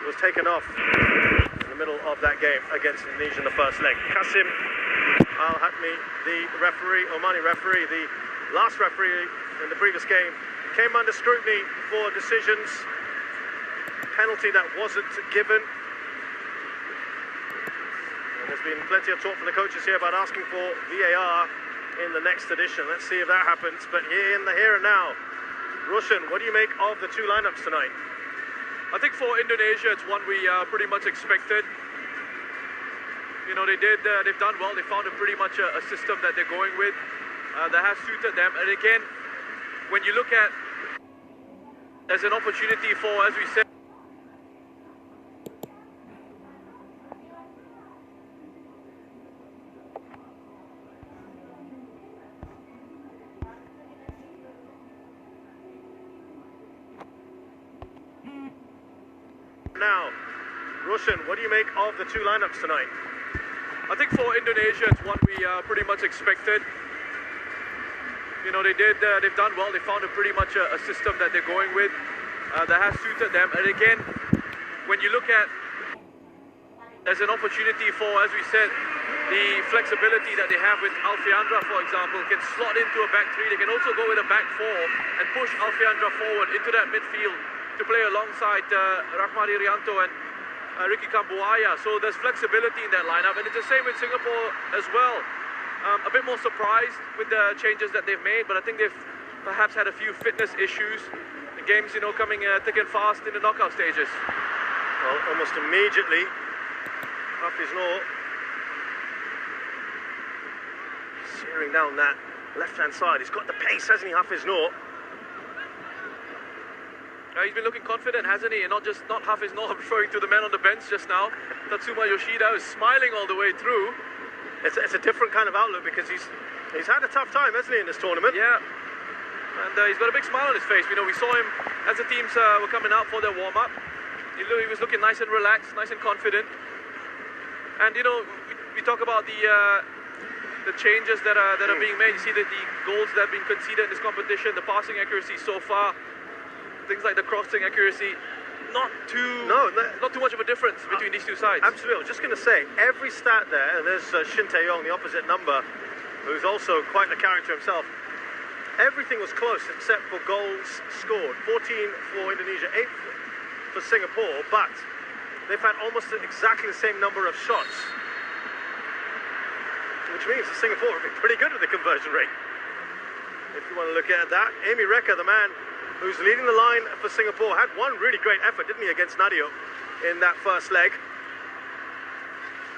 was taken off in the middle of that game against Indonesia in the first leg. Kasim Al-Hatmi, the referee, Omani referee, the last referee in the previous game, came under scrutiny for decisions, penalty that wasn't given. And there's been plenty of talk from the coaches here about asking for VAR in the next edition. Let's see if that happens. But here and now, Roshan, what do you make of the two lineups tonight? I think for Indonesia, it's one we pretty much expected. You know, they've done well. They found pretty much a system that they're going with that has suited them. And again, when you look at, there's an opportunity for, as we said, now, Roshan, what do you make of the two lineups tonight? I think for Indonesia, it's one we pretty much expected. You know, they've done well. They found pretty much a system that they're going with that has suited them. And again, when you look at, there's an opportunity for, as we said, the flexibility that they have with Alfiandra, for example, can slot into a back three. They can also go with a back four and push Alfiandra forward into that midfield to play alongside Rahmadi Rianto and Ricky Kambuaya. So there's flexibility in that lineup, and it's the same with Singapore as well. A bit more surprised with the changes that they've made, but I think they've perhaps had a few fitness issues. The game's, you know, coming thick and fast in the knockout stages. Well, almost immediately, Hafiz Noor searing down that left-hand side. He's got the pace, hasn't he, Hafiz Noor? He's been looking confident, hasn't he? And not Hafiz Noor, I'm referring to the man on the bench just now. Tatsuma Yoshida is smiling all the way through. It's a different kind of outlook because he's had a tough time, hasn't he, in this tournament? Yeah, and he's got a big smile on his face. You know, we saw him as the teams were coming out for their warm-up. He was looking nice and relaxed, nice and confident. And you know, we talk about the changes that are being made. You see that the goals that have been conceded in this competition, the passing accuracy so far, things like the crossing accuracy, not too much of a difference between these two sides. Absolutely. I was just going to say, every stat there, and there's Shin Tae-yong, the opposite number, who's also quite the character himself. Everything was close except for goals scored. 14 for Indonesia, 8 for Singapore, but they've had almost exactly the same number of shots, which means that Singapore have been pretty good with the conversion rate. If you want to look at that, Amy Reka, the man who's leading the line for Singapore, had one really great effort, didn't he, against Nadio in that first leg.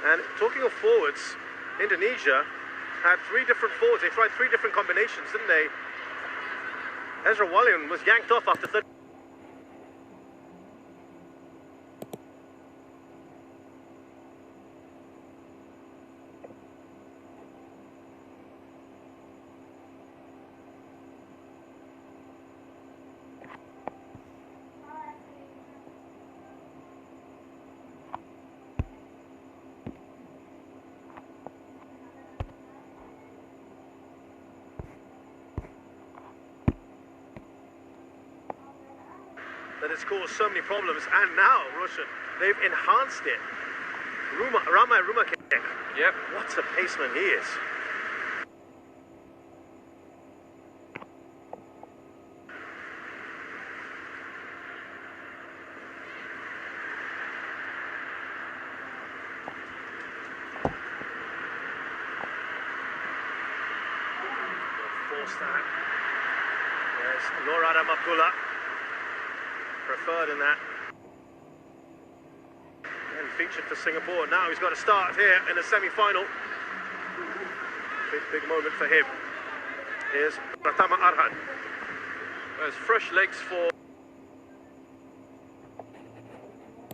And talking of forwards, Indonesia had 3 different forwards. They tried 3 different combinations, didn't they? Ezra Walian was yanked off after 30. That has caused so many problems, and now, Roshan, they've enhanced it. Ramai Rumakek. Yep. What a paceman he is. Force that. There's Norada Makula. Preferred in that. And featured for Singapore. Now he's got to start here in the semi-final. Big moment for him. Here's Pratama Arhan. There's fresh legs for...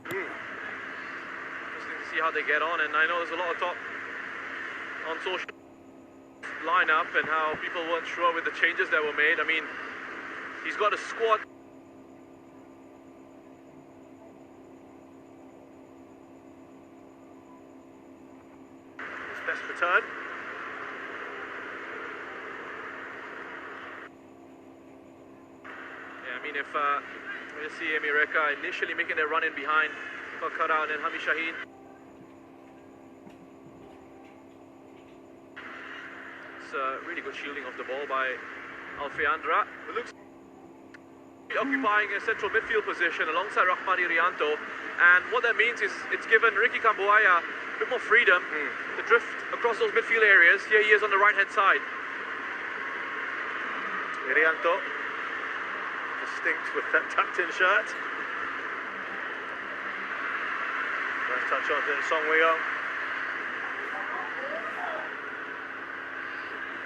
Interesting to see how they get on, and I know there's a lot of talk on social lineup and how people weren't sure with the changes that were made. I mean, he's got a squad. Best return. Yeah, I mean, if you see Amy Reka initially making their run in behind got cut out, and Hami Shaheen. It's really good shielding of the ball by Alfeandra, who looks occupying a central midfield position alongside Rahmani Rianto. And what that means is it's given Ricky Kambuaya a bit more freedom to drift across those midfield areas. Here he is on the right-hand side. Rianto, distinct with that tucked-in shirt. Nice touch on to Song Wei-yong.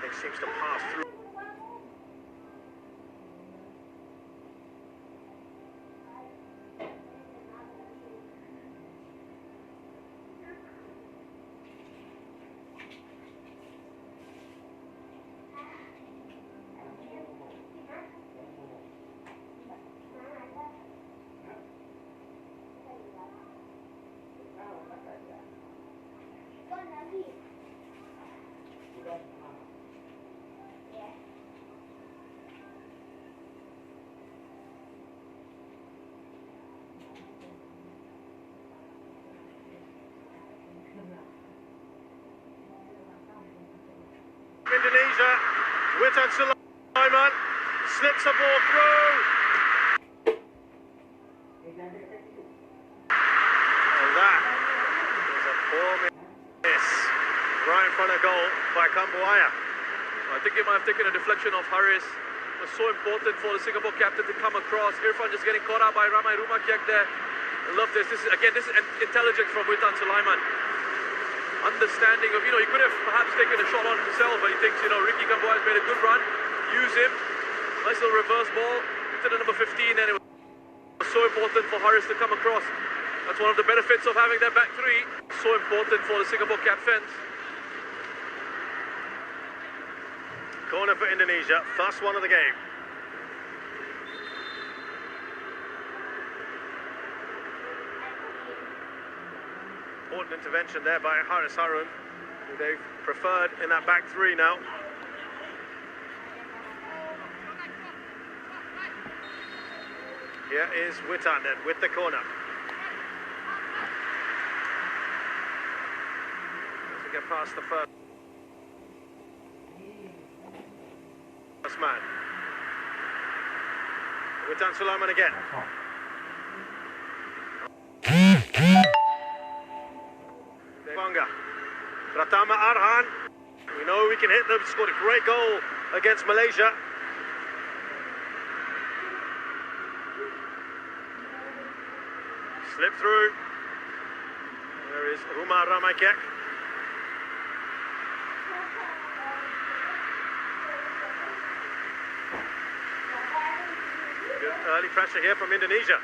It seems to pass through. Indonesia, Witan Sulaiman slips the ball through. And that is a poor miss right in front of goal by Kambuaya. I think he might have taken a deflection off Haris. It was so important for the Singapore captain to come across. Irfan just getting caught out by Ramai Rumakiak there. I love this. This is intelligence from Witan Sulaiman. Understanding of, he could have perhaps taken a shot on himself, but he thinks, Ricky Kambuaya has made a good run. Use him. Nice little reverse ball to the number 15, and it was so important for Haris to come across. That's one of the benefits of having that back three. So important for the Singapore cap fence. Corner for Indonesia, first one of the game. Important intervention there by Haris Harun, who they've preferred in that back three now. Here is Witan then with the corner. To get past the first man. Witan Sulaiman again. Banga. Pratama Arhan. We know we can hit them. Scored a great goal against Malaysia. Slip through. There is Rumah Ramaikek. Good early pressure here from Indonesia.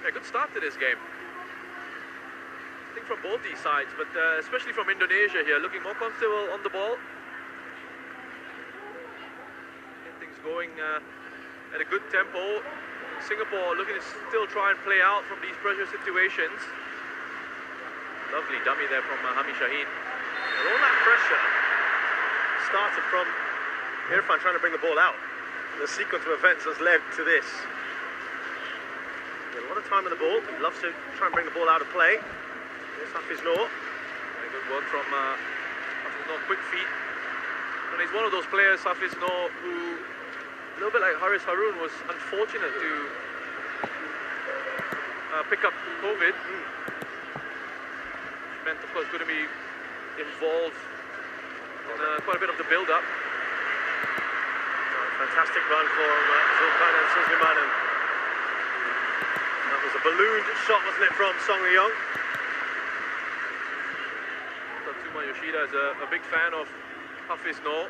Yeah, good start to this game. I think from both these sides, but especially from Indonesia here, looking more comfortable on the ball. Get things going at a good tempo. Singapore looking to still try and play out from these pressure situations. Lovely dummy there from Hami Shaheen. And all that pressure started from Irfan trying to bring the ball out. The sequence of events has led to this. A lot of time on the ball. He loves to try and bring the ball out of play. Here's Hafiz Noor. Very good work from Hafiz Noor, quick feet. And he's one of those players, Hafiz Noor, who, a little bit like Haris Harun, was unfortunate to pick up COVID. Which meant, of course, going to be involved in quite a bit of the build-up. Fantastic run for Zulkan and Suzuman. And that was a ballooned shot, wasn't it, from Song Wei-yong? Tatsuma Yoshida is a big fan of Hafiz Noor.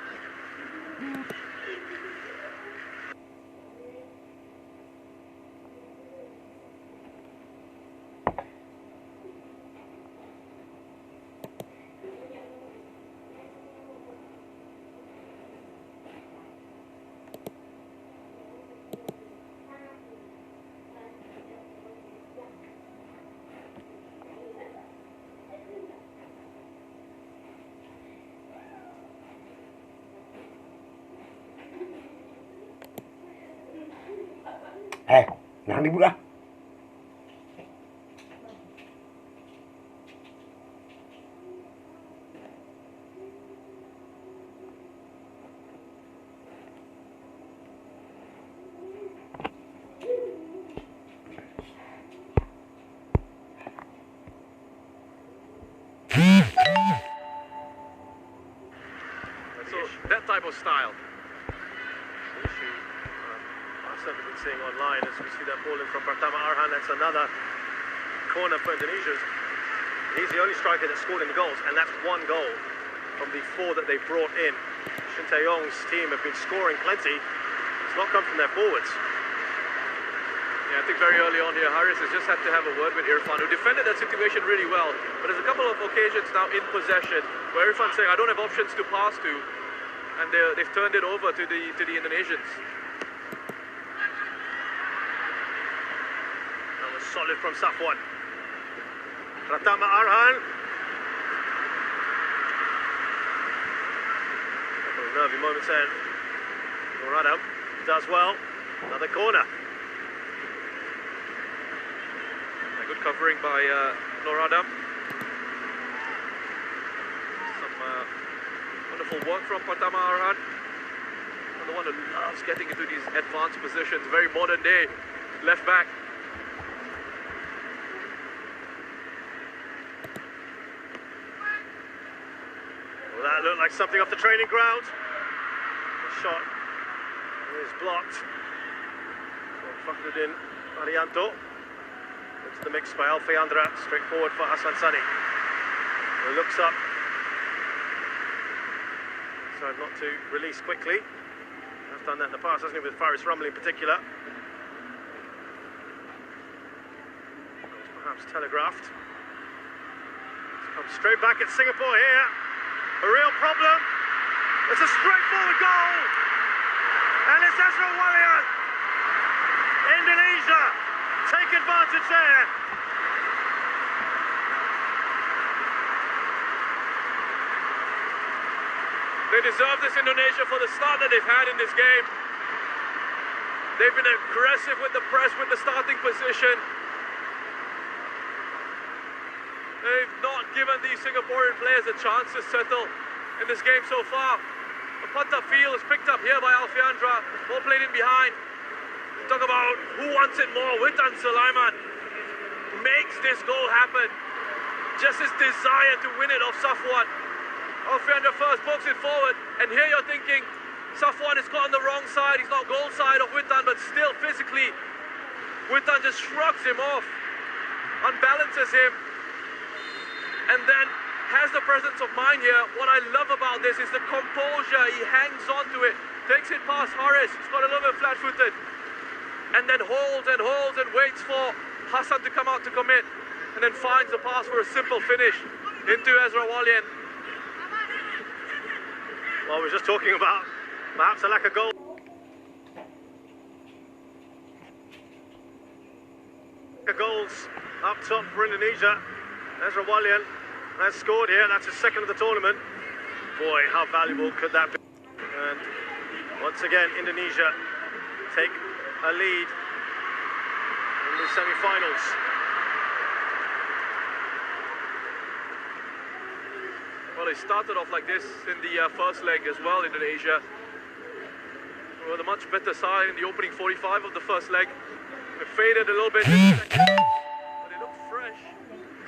Nang đi bữa. style. Issue I've certainly been seeing online as we see that ball in from Pratama Arhan. That's another corner for Indonesia. He's the only striker that scored in the goals, and that's one goal from the 4 that they brought in. Shin Tae-yong's team have been scoring plenty. It's not come from their forwards. Yeah, I think very early on here, Haris has just had to have a word with Irfan, who defended that situation really well. But there's a couple of occasions now in possession where Irfan's saying, I don't have options to pass to, and they've turned it over to the Indonesians. That was solid from Safwan. Pratama Arhan. Nervy moments there. Juara does well. Another corner. A good covering by Juara. Some wonderful work from Pratama Arhan. The one who loves getting into these advanced positions. Very modern day left back. Well, that looked like something off the training ground. Shot is blocked. Fakhruddin Arianto into the mix by Alfayandra, straight forward for Hassan Sani. He looks up, so not to release quickly. Has done that in the past, hasn't he, with Faris Rumley in particular. Perhaps telegraphed. It's come straight back at Singapore here. A real problem. It's a straightforward goal, and it's Ezra Walian. Indonesia take advantage there. They deserve this, Indonesia, for the start that they've had in this game. They've been aggressive with the press, with the starting position. They've not given these Singaporean players a chance to settle in this game so far. The punter field is picked up here by Alfayandra. Ball played in behind. Talk about who wants it more. Witan Sulaiman makes this goal happen. Just his desire to win it off Safwan. Alfayandra first pokes it forward, and here you're thinking Safwan is caught on the wrong side. He's not goal side of Witan, but still physically Witan just shrugs him off, unbalances him, and then has the presence of mind here. What I love about this is the composure. He hangs on to it, takes it past Haris, who's got a little bit flat-footed, and then holds and waits for Hassan to come out to commit, and then finds the pass for a simple finish into Ezra Walian. Well, we're just talking about perhaps a lack of goal. Goals up top for Indonesia. Ezra Walian has scored here. That's his second of the tournament. Boy, how valuable could that be? And once again, Indonesia take a lead in the semi-finals. Well, they started off like this in the first leg as well, Indonesia. They were the much better side in the opening 45 of the first leg. They faded a little bit in the second, but they look fresh.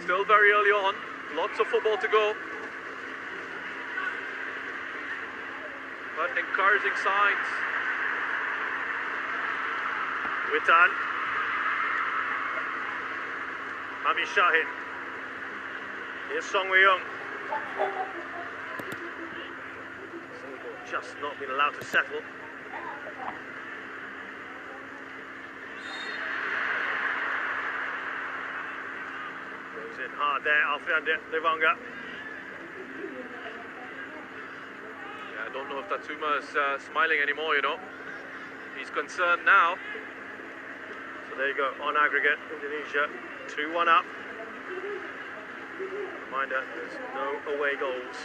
Still very early on. Lots of football to go. But encouraging signs. Witan. Ami Shahid. Here's Song Wei-young. Singapore just not been allowed to settle. Goes in hard there, Alfayandra Levanga. Yeah, I don't know if Tatsuma is smiling anymore, you know. He's concerned now. So there you go, on aggregate, Indonesia 2-1 up. Reminder, there's no away goals.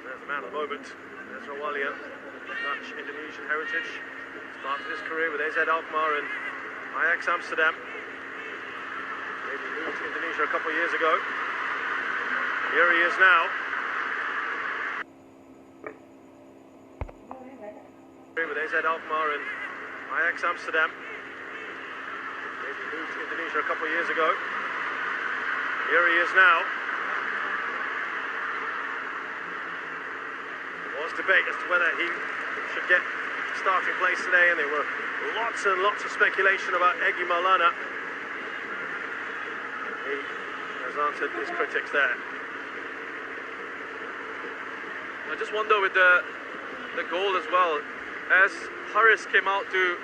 There's the man of the moment, Ezra Walian, Dutch Indonesian heritage. Started his career with AZ Alkmaar and Ajax Amsterdam. Maybe moved to Indonesia a couple of years ago. Here he is now. With AZ Alkmaar and Ajax Amsterdam. Maybe moved to Indonesia a couple of years ago. Here he is now. was debate as to whether he should get starting place today, and there were lots and lots of speculation about Egy Maulana. He has answered his critics there. I just wonder with the goal as well, as Haris came out to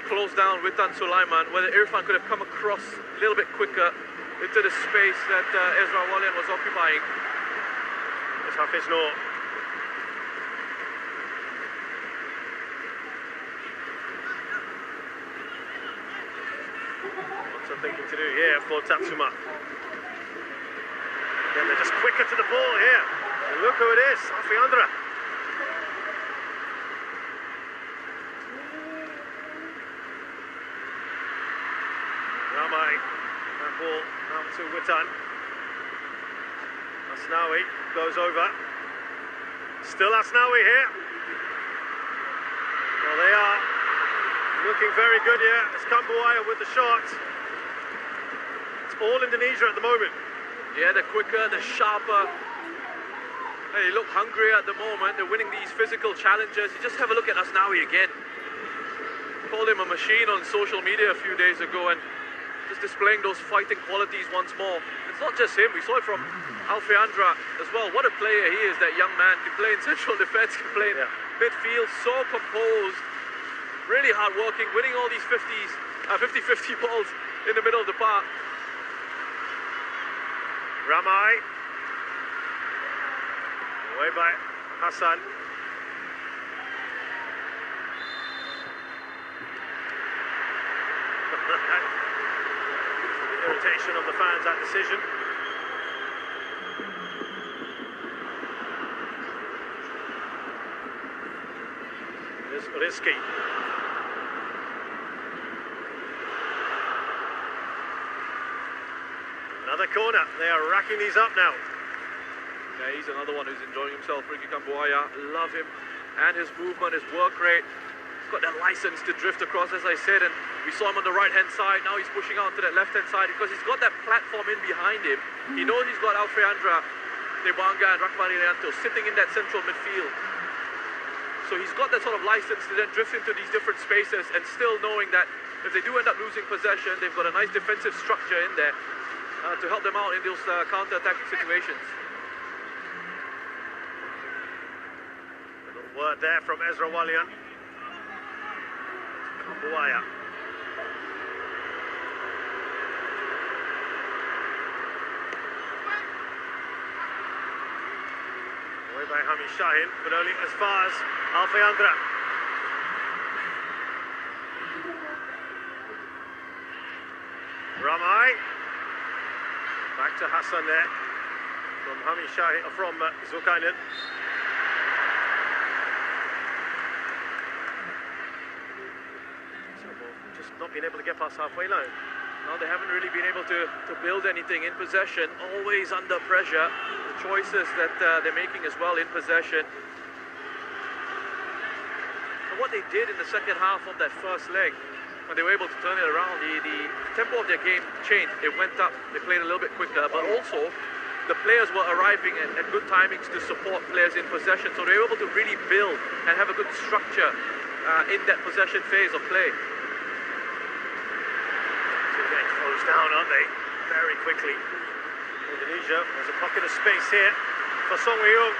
close down Witan Sulaiman, whether Irfan could have come across a little bit quicker into the space that Ezra Walian was occupying. It's Hafiz Noor. Lots of thinking to do here for Tatsuma. Again, they're just quicker to the ball here. And look who it is, Alfiandra. Ramai, that ball out to Witan. Asnawi goes over. Still Asnawi here. Well, they are looking very good here. It's Kambuaya with the shot. It's all Indonesia at the moment. Yeah, they're quicker, they're sharper. They look hungrier at the moment. They're winning these physical challenges. You just have a look at Asnawi again. Called him a machine on social media a few days ago, and just displaying those fighting qualities once more. It's not just him, we saw it from Alfiandra as well. What a player he is, that young man. Can play in central defense, can play in midfield, so composed, really hard-working, winning all these 50-50 balls in the middle of the park. Ramai. Away by Hassan. Irritation of the fans, that decision. There's Rizki. Another corner. They are racking these up now. Yeah, he's another one who's enjoying himself. Ricky Kambuaya, love him. And his movement, his work rate. He's got that license to drift across, as I said, and we saw him on the right-hand side. Now he's pushing out to that left-hand side because he's got that platform in behind him. He knows he's got Alfiandra, Debanga and Rahman Irianto sitting in that central midfield. So he's got that sort of license to then drift into these different spaces, and still knowing that if they do end up losing possession, they've got a nice defensive structure in there to help them out in those counter-attacking situations. A little word there from Ezra Walian. Kambuaya. Away by Hamid Shahin, but only as far as Alfiandra. Ramai. Back to Hassan there. From Hamid Shahin, from Zulkarnain. Just not being able to get past halfway line. No, they haven't really been able to build anything in possession, always under pressure. The choices that they're making as well in possession. And what they did in the second half of that first leg, when they were able to turn it around, the tempo of their game changed. It went up, they played a little bit quicker, but also the players were arriving at good timings to support players in possession, so they were able to really build and have a good structure in that possession phase of play. Close down, aren't they? Very quickly. Indonesia, there's a pocket of space here for Song Wei-Ung.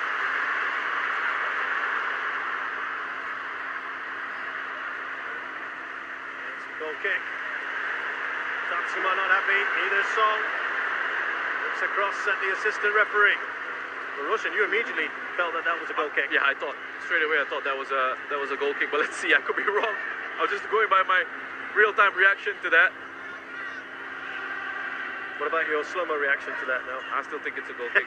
It's a goal kick. Tatsuma not happy, neither Song. Looks across at the assistant referee. Well, Roshan, you immediately felt that that was a goal kick. Yeah, I thought straight away. I thought that was a goal kick. But let's see. I could be wrong. I was just going by my real-time reaction to that. What about your slow-mo reaction to that now? I still think it's a goal kick.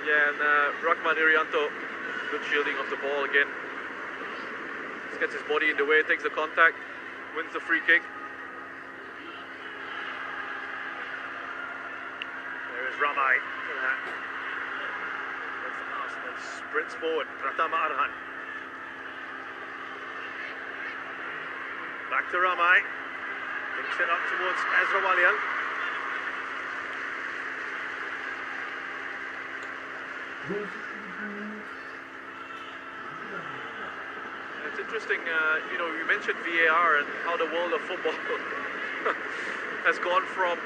Yeah, and Rahman Irianto, good shielding of the ball again. Just gets his body in the way, takes the contact, wins the free kick. There is Ramai. Sprints forward, Pratama Arhan. Back to Ramai. Links it up towards Ezra Walian. It's interesting, you know, you mentioned VAR and how the world of football has gone from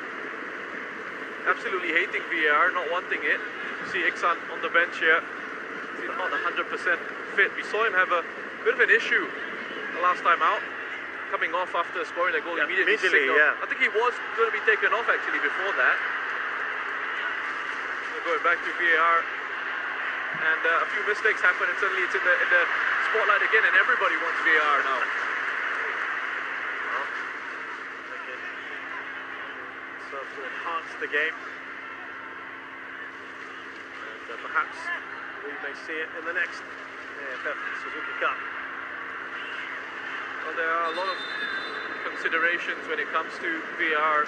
absolutely hating VAR, not wanting it. You see Iksan on the bench here. He's not 100% fit. We saw him have a bit of an issue the last time out, coming off after scoring a goal immediately. Yeah. I think he was going to be taken off actually before that. So going back to VAR, and a few mistakes happen, and suddenly it's in the spotlight again, and everybody wants VAR now. Serves to enhance the game, and perhaps we may see it in the next AFF Suzuki Cup. Well, there are a lot of considerations when it comes to VAR.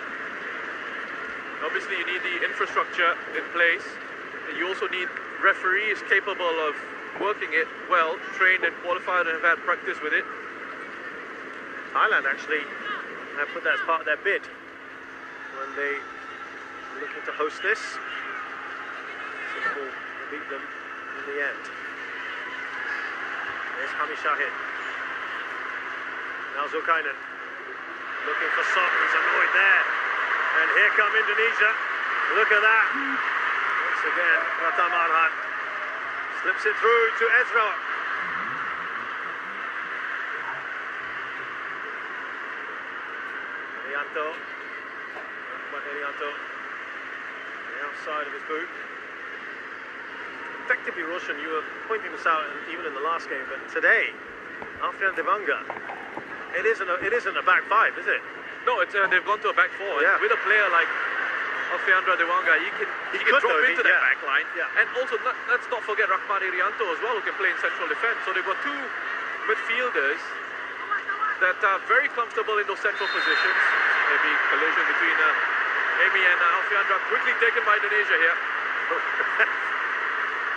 Obviously, you need the infrastructure in place, and you also need referees capable of working it well, trained and qualified and have had practice with it. Thailand actually have put that as part of their bid when they were looking to host this. Singapore beat them in the end. There's Hami Shahid. Now Zulkainen looking for Son, who's annoyed there. And here come Indonesia. Look at that. Once again, Pratham Arhan slips it through to Ezra. Herianto. Herianto. The outside of his boot. Effectively, Roshan, you were pointing this out even in the last game, but today, Alfian Devanga, it isn't a back five, is it? No, it's they've gone to a back four. Yeah. With a player like Alfiandra Dewanga, he can drop into that back line. Yeah. And also, let's not forget Rahman Irianto as well, who can play in central defence. So they've got two midfielders that are very comfortable in those central positions. Maybe collision between Amy and Alfiandra, quickly taken by Indonesia here.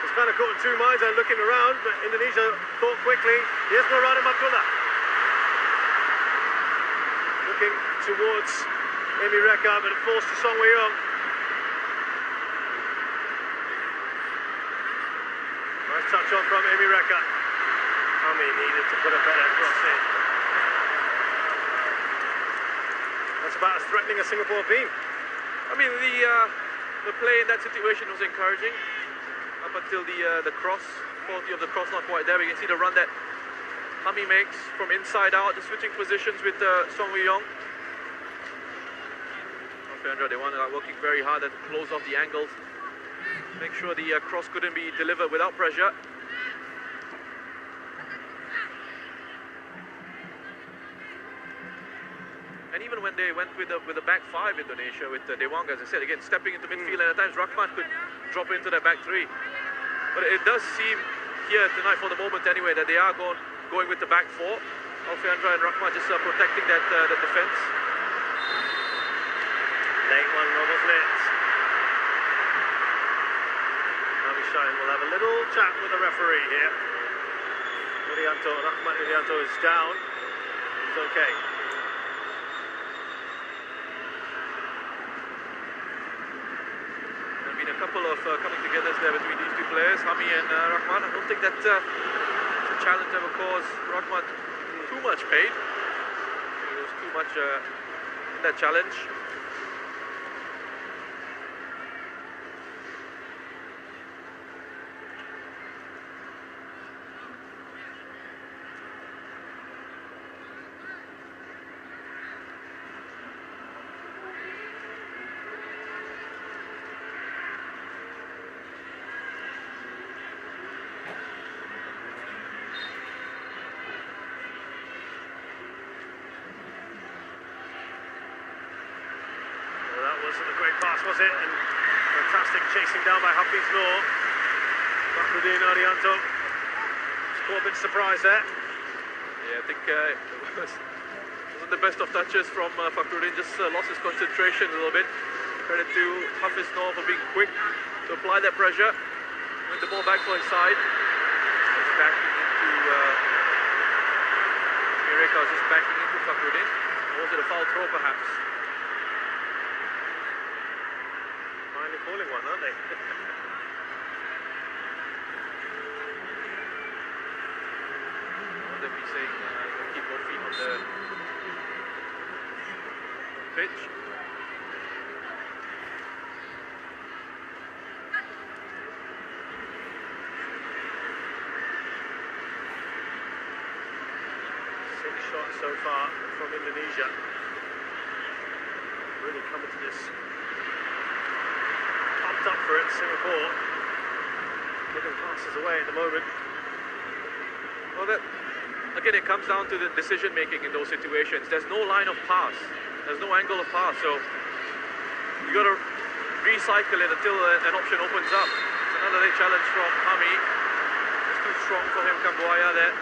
It's kind of caught in two minds and looking around, but Indonesia thought quickly. Here's Nurani Abdullah. Looking towards Amy Reka, but it falls to Song Wei-young. Nice touch on from Amy Reka. Ami needed to put a better cross in. That's about as threatening as Singapore have been. I mean, the play in that situation was encouraging up until the cross, quality of the cross not quite there. We can see the run that Hami makes from inside out, the switching positions with Song Wei-young. Alfiandra, they are working very hard to close off the angles, make sure the cross couldn't be delivered without pressure. And even when they went with a back five, Indonesia, with Dewanga, as I said, again, stepping into midfield, and at times Rahman could drop into that back three. But it does seem here tonight, for the moment anyway, that they are going with the back four. Alfiandra and Rahman just protecting that defence. Late one, Robert's lit. Hami Shahid will have a little chat with the referee here. Rahman Irianto is down. He's okay. A couple of coming togethers there between these two players, Hami and Rahman. I don't think that the challenge ever caused Rahman too much pain. It was too much in that challenge. Wasn't a great pass, was it? And fantastic chasing down by Hafiz Noor. Fakhruddin Arianto caught a bit surprised there. Yeah, I think it wasn't the best of touches from Fakhruddin, just lost his concentration a little bit. Credit to Hafiz Noor for being quick to apply that pressure. Win the ball back for his side. Just backing into Mireka, just backing into Fakrudin. Or was it a foul throw, perhaps? Finally calling one, aren't they? They'll be saying keep both feet on the pitch. Shots so far from Indonesia. Really coming to this. Pumped up for it, Singapore. Giving passes away at the moment. Well, again, it comes down to the decision making in those situations. There's no line of pass. There's no angle of pass. So you got to recycle it until an option opens up. It's another challenge from Hami. It's too strong for him, Kambuaya there.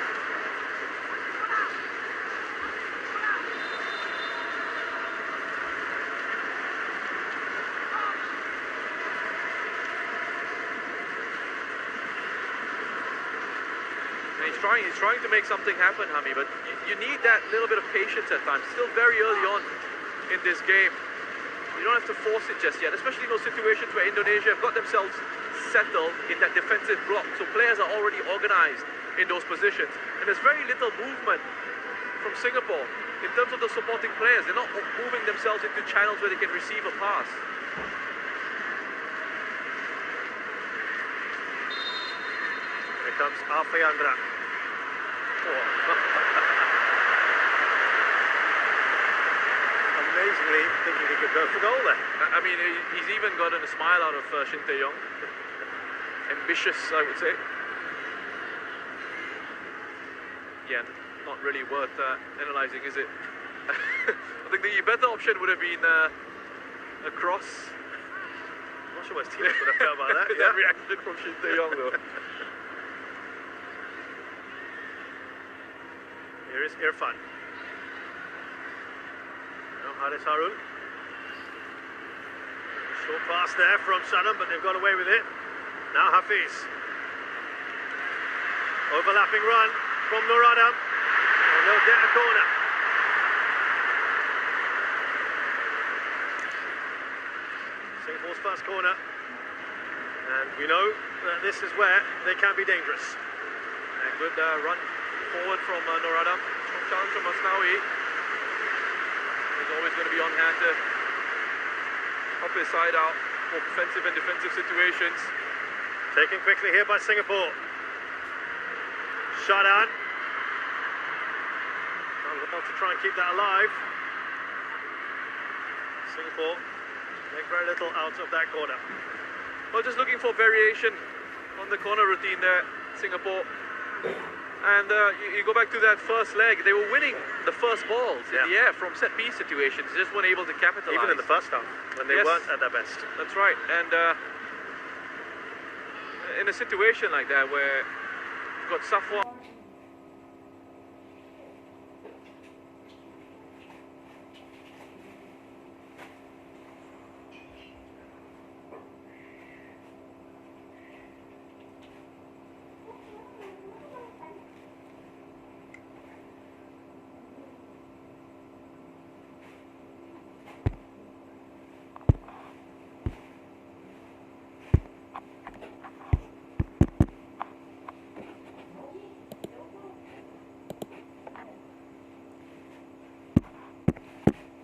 He's trying to make something happen, Hami, but you need that little bit of patience at times. Still very early on in this game. You don't have to force it just yet, especially in those situations where Indonesia have got themselves settled in that defensive block. So players are already organized in those positions. And there's very little movement from Singapore in terms of the supporting players. They're not moving themselves into channels where they can receive a pass. Here comes Alfayandra. Amazingly thinking he could go for goal there. I mean, he's even gotten a smile out of Shin Tae-yong. Ambitious, I would say. Yeah, not really worth analysing, is it? I think the better option would have been a cross. I'm not sure what his teammates would have felt about that. That reaction from Shin Tae-yong, though. Here is Irfan. Now Haris Harun. Short pass there from Sanam, but they've got away with it. Now Hafiz. Overlapping run from Noradam. And they'll get a corner. Singapore's first corner. And we know that this is where they can be dangerous. And good run forward from Noradam. Strong challenge from Masnawi. He's always going to be on hand to help his side out for offensive and defensive situations. Taken quickly here by Singapore. Shadan. Done well to try and keep that alive. Singapore make very little out of that corner. Well, just looking for variation on the corner routine there, Singapore. And you go back to that first leg, they were winning the first balls in the air from set-piece situations, just weren't able to capitalize. Even in the first half, when they weren't at their best. That's right, and in a situation like that where you've got Safwan